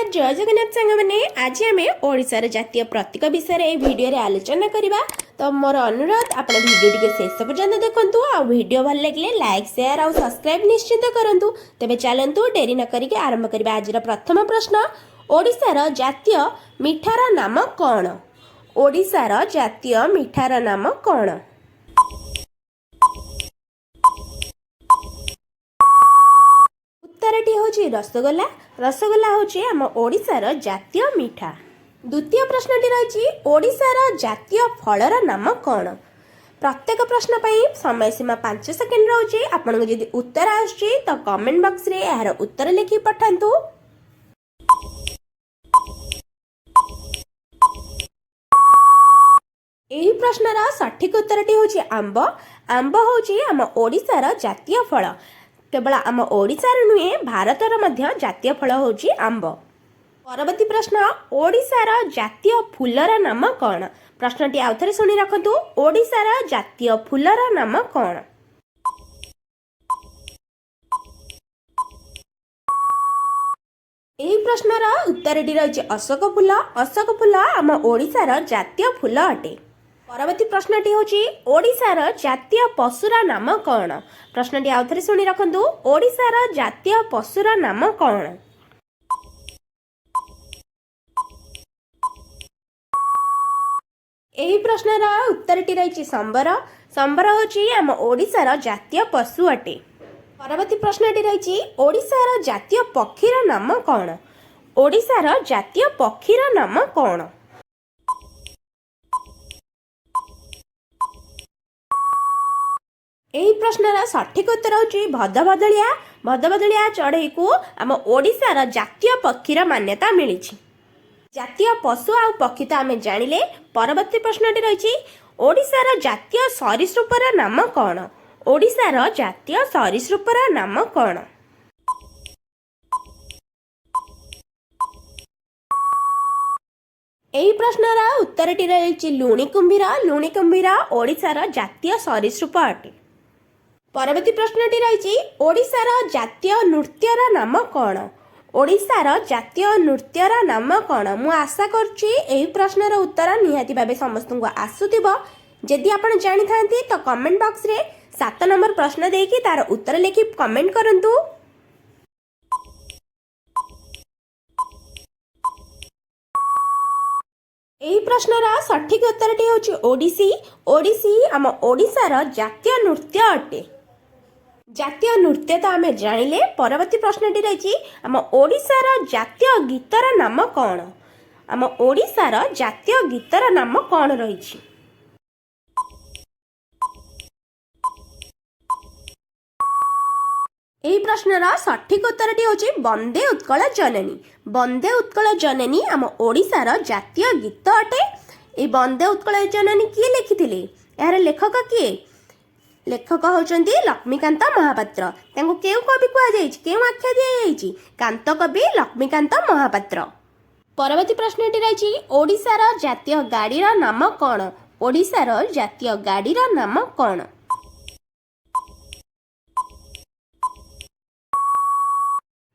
जगन्नाथ जय जगन्नाथ सांग मैंने आज आम ओडिशार जातीय प्रतीक विषय में भिडियो आलोचना करवा। तो मोर अनुरोध आप भिडियो टी शेष पर्यंत देखु आ भिडियो भल लगे लाइक शेयर और सब्सक्राइब निश्चित करूँ। तेज चलतु डेरी न करिके आरंभ करवा। आज प्रथम प्रश्न, ओडिशार जातीय मिठार नाम कौन? ओडिशार जातीय मिठार नाम कौन? उत्तरटी हूँ रसगोला। रसगोला हूँ आम ओडिशार जातीय मिठा। द्वितीय प्रश्नटी रही ओडिशार जातीय फलर नाम कौन? प्रत्येक प्रश्न पर समय सीमा 5 सेकेंड रोचे। आपको जदि उत्तर आसुची तो कमेंट बॉक्स रे यार उत्तर लिखि पठांतु। एही प्रश्नर सठिक उत्तरटी हूँ आंब। आंब हूँ आम ओडिशार जातीय फल। केवल आम ओडिशार नुहे भारतर मध्य जातीय फल होची आंब। परवर्ती प्रश्न, ओडिशार जातीय फूलर नाम कौन? प्रश्नटी आउ थे शुणी रखु। ओडिशार जातीय फूलर नाम कौन? एही प्रश्नर उत्तरटी रही अशोक फूल। अशोक फूल आम ओडिशार जातीय फूल अटे। परवर्ती प्रश्नटी हूँ ओडिशार जातीय पशुर नाम कौन? प्रश्नटी आउ थे शुणी रखु। ओडिशार जातीय पशुर नाम कौन? एही प्रश्नर उत्तरटी रही संबर। संबर हूँ आम ओडिशार जातीय पशु अटे। परवर्ती प्रश्नटी रही ओडिशार जातीय पक्षीर नाम कौन? ओडिशार जातीय पक्षीर नाम कौन? एही प्रश्नर सठिक उत्तर हूँ भदभदलिया। भदभदलिया चढ़ई को आम ओडिशार जातीय पक्षीर मान्यता मिली। जातीय पशु आ पक्षी तो आम जानिले। परवर्ती प्रश्नटी रही ओडिशार जातीय सरीसृपर नाम कौन? ओडिशार जातीय सरीसृपर नाम कौन? एही प्रश्नर उत्तरटी रही लुणी कुंभीर। लुणी कुंभीर ओडिशार जातीय सरीसृप अटे। परवर्ती प्रश्नटी रही ओडिशार जातीय नृत्यर नाम कौन? ओडिशार जातीय नृत्यर नाम कौन? मु आशा करुच्ची एही प्रश्नर उत्तर निहाती भावे समस्त को आसुथिबो। जदि आपण जानि थांती तो कमेंट बॉक्स रे 7 नंबर प्रश्न देकी तार उत्तर लिखि कमेंट करंतु। एही प्रश्नर सठिक उत्तरटी होची ओडिसी। ओडिसी आम ओडिशार जातीय नृत्य अटे। जातीय नृत्य तो आम जानिले। परवर्ती प्रश्नटी रही आम ओडिशार जातीय गीतर नाम कौन? आम ओडिशार जातीय गीतर नाम कौन रही? एही प्रश्नर सठिक उत्तरटी होची वंदे उत्कल जननी। वंदे उत्कल जननी आम ओडिशार जातीय गीत अटे। ए वंदे उत्कल जननी किए लिखिथिले? यार लेखक किए? लेखक होचंती लक्ष्मीकांत महापात्र। तांको केउ कवि कुआ जायछि? केउ आख्या दिया जायछि? कांत कवि लक्ष्मीकांत महापात्र। परवर्ती प्रश्नटी रही ओडिशार जातीय गाड़ीर नाम कौन? ओडिशार जातीय गाड़ीर नाम कौन?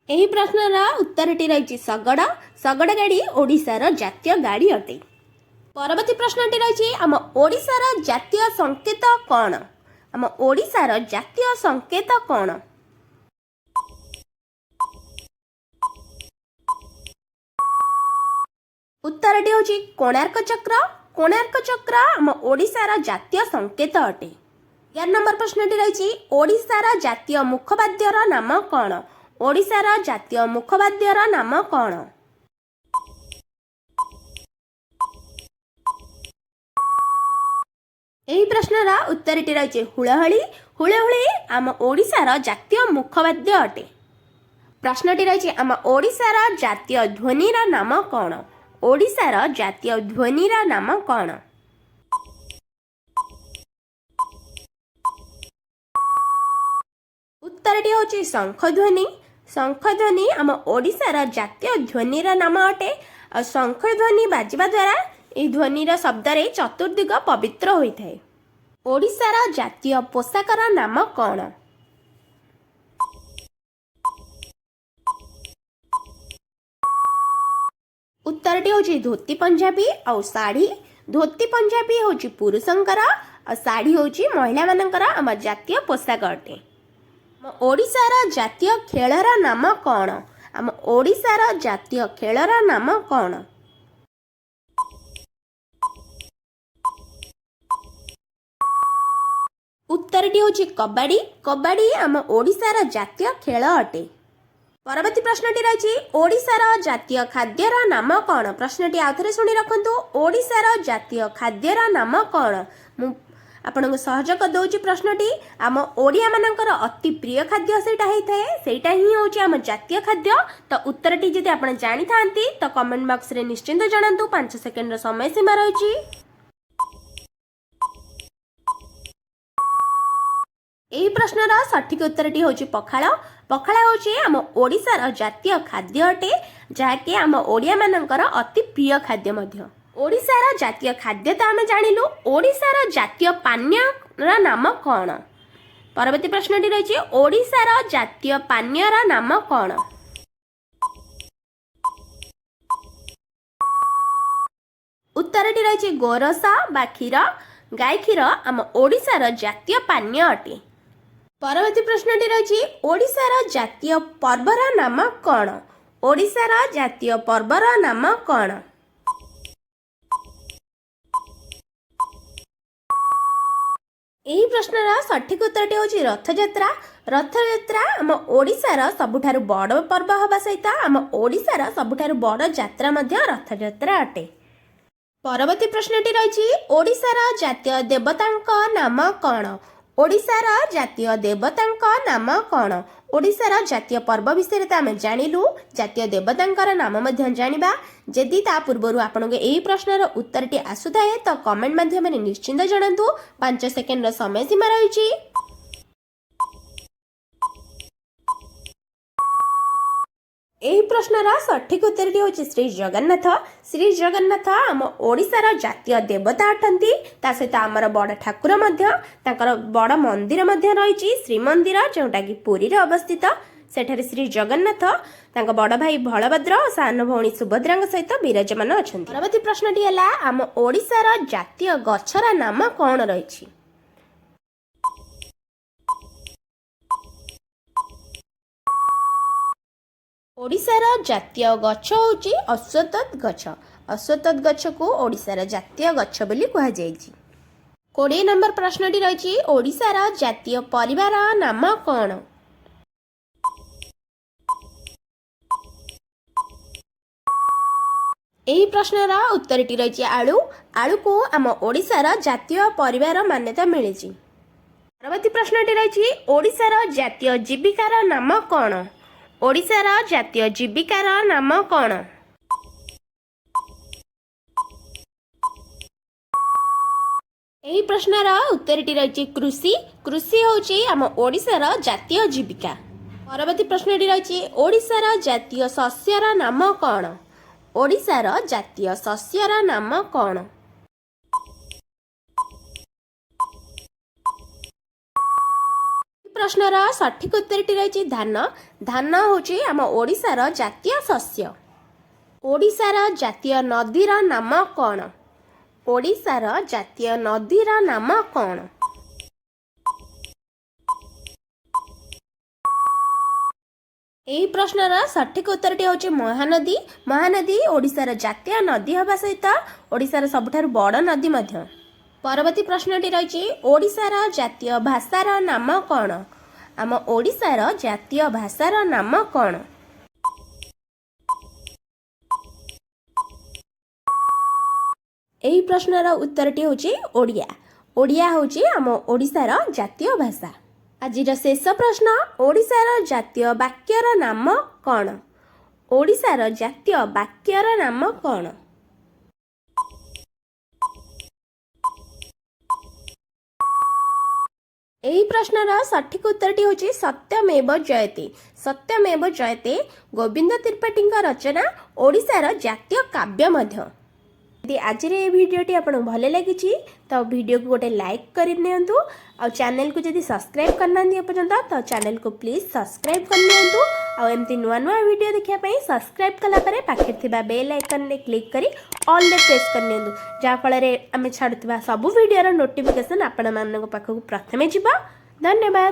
एही प्रश्नर उत्तरटी रही शगड़। शगड़ गाड़ी ओडिशार जातीय गाड़ी अटे। परवर्ती प्रश्नटी रही आम ओडिशार जातीय संकेत कौन? आम ओडिशार जातीय संकेत कौन? उत्तरटी होची कोणार्क चक्र। कोणार्क चक्र आम ओडिशार जातीय संकेत अटे। 11 नंबर प्रश्नटी रही ओडिशार जातीय मुखवाद्यर नाम कौन? ओडिशार जातीय मुखवाद्यर नाम कौन? एही प्रश्नर उत्तरटी रही हुलहुली। हुलहुली आम ओडिशार जातीय मुखवाद्य अटे। प्रश्नटी रही आम ओडिशार जातीय ध्वनिर नाम कौन? ओडिशार जातीय ध्वनिर नाम कौन? उत्तरटी होची शंखध्वनि। शंखध्वनि आम ओडिशार जातीय ध्वनिर नाम अटे। आ शंखध्वनि बाजिबा द्वारा ए ध्वनिर शब्द रे चतुर्दिग पवित्र होता है। ओडिशार जातीय पोशाकर नाम कौन? उत्तरटी होची धोती पंजाबी और साड़ी। धोती पंजाबी होची पुरुषंकर और साड़ी होची महिला मानकर आम जातीय पोशाक अटे। आम ओडिशार जातीय खेलर नाम कौन? आम ओडिशार जातीय खेलर नाम कौन? उत्तरटी होची कबड्डी। कबड्डी आम ओडिशार जातीय खेल अटे। परवर्ती प्रश्नटी रही ओडिशार जातीय खाद्यर नाम कौन? प्रश्नटी आउ थे शुणी रखु। ओडिशार जातीय खाद्यर नाम कौन? मु आपन सहज करदे प्रश्नटी। आम ओडिया मानकर अति प्रिय खाद्य सेटा होता ही हूँ आम जातीय खाद्य। तो उत्तरटी जदि आप जानी था तो कमेंट बॉक्स रे निश्चिंत जनातु। 5 सेकेंड समय सीमा रही। यही प्रश्नर सठिक उत्तरटी होची पखाळ। पखाळ होची आम ओडिशार जातीय खाद्य अटे, जहाँकि आम ओडिया मानकर अति प्रिय खाद्य मध्य। ओडिशार जातीय खाद्य तो आम जानिलु। ओडिशार जातीय पानीयर नाम कौन? परवर्ती प्रश्नटी रही ओडिशार जातीय पानीयर नाम कौन? उत्तरटी रही गोरसा बा क्षीर। गाय क्षीर आम ओडिशार जातीय पानीय अटे। परवर्ती प्रश्नटी रही ओडिशार जातीय पर्वर नाम कौन? ओडिशार जातीय पर्वर नाम कौन? यही प्रश्नर सठिक उत्तरटी होची रथयात्रा। रथयात्रा आम ओडिशार सबुठारु बड़ पर्व हवा सहित आम ओडिशार सबुठारु बड़ यात्रा मध्य रथयात्रा अटे। परवर्ती प्रश्नटी रही ओडिशार जातीय देवतांक नाम कौन? ओडिशार जातीय देवतांक नाम कौन? ओडिशार जातीय पर्व विषय तो आम जानिलु। जातीय देवतांकर नाम मध्य जानिबा। जदि ता पूर्व आपन यही प्रश्नर उत्तरटी आसुए तो कमेंट माध्यम निश्चिंत जनातु। 5 सेकेंड समय सीमा रही। यही प्रश्नर सठिक उत्तरटी होची श्री जगन्नाथ। श्री जगन्नाथ आम ओडिशार जातीय देवता अटंती। ता सहित आमर बड़ ठाकुर मध्य तांकर बड़ मंदिर मध्य रही श्रीमंदिर, जोटा कि पुरी रे अवस्थित। सेठारे श्री जगन्नाथ तांका बड़ भाई बलभद्र और सान भौणी सुभद्रा सहित विराजमान अछंती। परवर्ती प्रश्नटी है आम ओडिशार जातीय गछर नाम कौन रही? ओडिशार जातीय गछ होची अश्वत्थ गछ। अश्वत्थ गछ को ओडिशार जातीय गछ बोली कहा जायछि। 20 नंबर प्रश्नटी रही ओडिशार जातीय परिवार नाम कौन? यही प्रश्नर उत्तरटी रही आलू। आलू को आम ओडिशार जातीय परिवार मान्यता मिली। परवर्ती प्रश्नटी रही ओडिशार जातीय जीविकार नाम कौन? ओडिशार जातीय जीविकार नाम कौन? यही प्रश्नर उत्तरटी रही कृषि। कृषि होची आम ओडिशार जातीय जीविका। परवर्ती प्रश्नटी रही ओडिशार जातीय शस्यर नाम कौन? ओडिशार जातीय शस्यर नाम कौन? प्रश्नर सठिक उत्तरटी रही धान। धान होची आम ओडिशार जातीय शस्य। ओडिशार जातीय नदीर नाम कौन? ओडिशार जातीय नदीर नाम कौन? यही प्रश्नर सठिक उत्तरटी होची महानदी। महानदी ओडिशार जातीय नदी हवा सहित ओडिशार सबुठारु बड़ नदी मध्य। परवर्ती प्रश्नटी रही ओडिशार जातीय भाषार नाम कौन? आम ओडिशार जातीय भाषार नाम कौन? यही प्रश्नर उत्तरटी होची ओडिया। ओडिया होची आम ओडिशार जातीय भाषा। आजिर शेष प्रश्न ओडिशार जातीय वाक्यर नाम कौन? ओडिशार जातीय वाक्यर नाम कौन? यही प्रश्नर सठिक उत्तरटी होची सत्यमेव जयते। सत्यमेव जयते गोविंद त्रिपाठी रचना ओडिशार जातीय काव्य मध्य। यदि आज ये वीडियोटी आपको भल लगी तो वीडियो को गोटे लाइक कर दिंतु आ चैनल को जब सब्सक्राइब करना पर्यंत तो चैनल को प्लीज सब्सक्राइब कर दिंतु आमती नुआ नुआ वीडियो देखापी सब्सक्राइब कलापर पाखे बेल आइकन रे क्लिक करी ऑल रे प्रेस कर दिंतु जहाँफल आम छाड़ुवा सब वीडियो नोटिफिकेशन आपण पाखक प्रथमे जीवा। धन्यवाद।